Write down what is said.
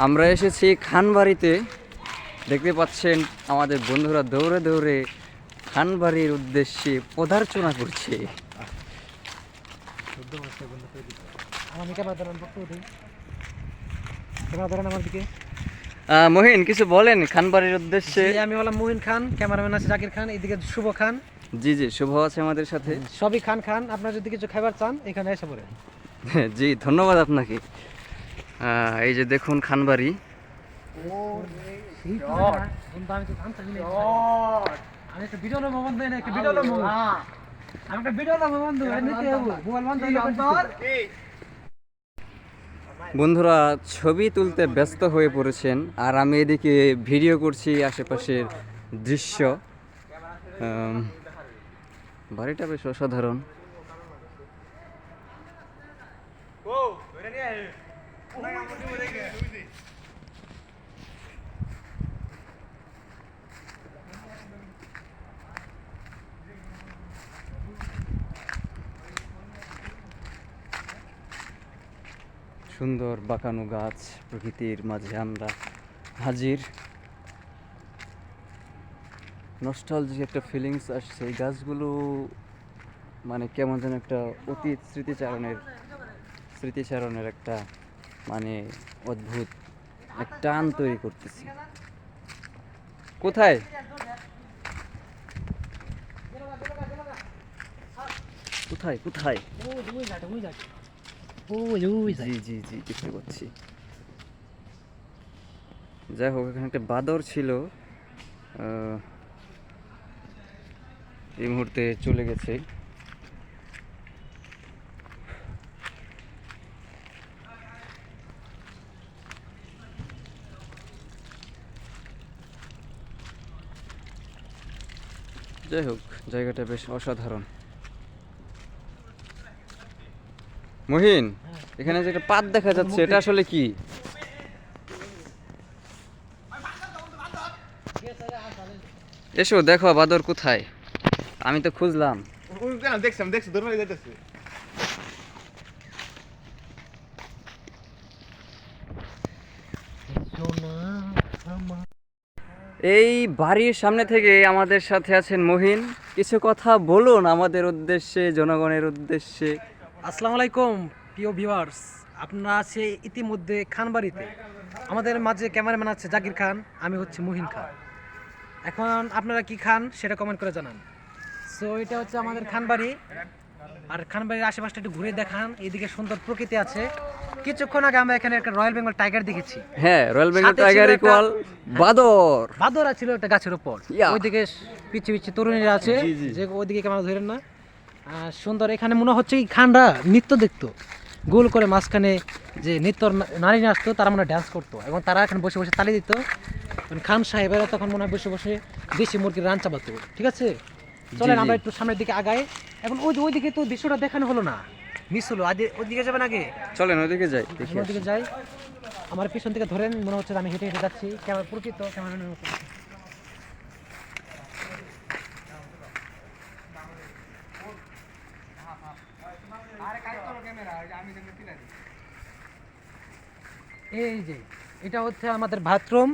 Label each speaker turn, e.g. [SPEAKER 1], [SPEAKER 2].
[SPEAKER 1] আমরা এসেছি খানবাড়িতে। দেখতে পাচ্ছেন আমাদের বন্ধুরা দৌড়ে দৌড়ে খানবাড়ির উদ্দেশ্যে পদার্চনা করছে। মহিন কিছু বলেন খানবাড়ির উদ্দেশ্যে।
[SPEAKER 2] আমি বললাম মহিন খান, ক্যামেরাম্যান আছে জাকির খান, এদিকে শুভ খান।
[SPEAKER 1] জি জি, শুভ আছে আমাদের সাথে।
[SPEAKER 2] সবই খান খান। আপনারা যদি কিছু খাবার চান এখানে এসে পড়েন।
[SPEAKER 1] জি ধন্যবাদ আপনাকে। এই যে দেখুন খানবাড়ি। বন্ধুরা ছবি তুলতে ব্যস্ত হয়ে পড়েছেন, আর আমি এদিকে ভিডিও করছি আশেপাশের দৃশ্য। বাড়িটা বেশ অসাধারণ। সুন্দর বাঁকানো গাছ, প্রকৃতির মাঝে আমরা হাজির। নস্টালজিক একটা ফিলিংস আসছে। এই গাছগুলো মানে কেমন যেন একটা অতীত স্মৃতিচারণের একটা মানে অদ্ভুত এক টান তৈরি করতেছি। কোথায় কোথায় কোথায়? জি জি জি, দেখতে পাচ্ছি। যাই হোক, এখানে একটা বাদর ছিল, এই মুহূর্তে চলে গেছে। যাই হোক, জায়গাটা বেশ অসাধারণ। মহিন, এখানে যে একটা পাত দেখা যাচ্ছে, এটা আসলে কি? এসো দেখো বাদর কোথায়। আমি তো খুঁজলাম। এই বাড়ির সামনে থেকে আমাদের সাথে আছেন মহিন। কিছু কথা বলুন আমাদের উদ্দেশ্যে, জনগণের উদ্দেশ্যে।
[SPEAKER 2] আসসালামু আলাইকুম প্রিয় ভিউয়ার্স, আপনারা আছে ইতিমধ্যে খানবাড়িতে। আমাদের মাঝে ক্যামেরাম্যান আছে জাকির খান, আমি হচ্ছে মুহিন খান। এখন আপনারা কি খান সেটা কমেন্ট করে জানান। সো এটা হচ্ছে আমাদের খানবাড়ি, আর খানবাড়ির আশেপাশটা একটু ঘুরে দেখান। এদিকে সুন্দর প্রকৃতি আছে। কিছুক্ষণ আগে আমরা এখানে একটা রয়্যাল বেঙ্গল টাইগার দেখেছি।
[SPEAKER 1] হ্যাঁ, রয়্যাল বেঙ্গল টাইগার ইকুয়াল বাদর।
[SPEAKER 2] বাদর ছিল একটা গাছের উপর। ওইদিকে পিছে পিছে তরুণীরা আছে, যে ওইদিকে ক্যামেরা ধরেন না। সুন্দর। এখানে মনে হচ্ছে এই খানরা নৃত্য দেখতো, গোল করে মাঝখানে যে নৃত্য নারী আসতো, তারা মনে ড্যান্স করতো এবং তারা এখানে বসে বসে তালি দিত। খান সাহেবেরা তখন মনে হয় বসে বসে দেশি মুরগির রান চাপাতো। ঠিক আছে, চলেন আমরা একটু সামনের দিকে আগাই। এখন ওইদিকে তো দৃশ্যটা দেখানো হলো না, মিস হলো। ওইদিকে যাবেন আগে,
[SPEAKER 1] চলেন ওইদিকে যাই।
[SPEAKER 2] ওইদিকে যাই। আমার পিছন থেকে ধরেন, মনে হচ্ছে আমি হেঁটে হেঁটে যাচ্ছি। ক্যামেরা পরিচিত ক্যামেরাম্যানের মতো। এই যে এটা হচ্ছে আমাদের বাথরুম।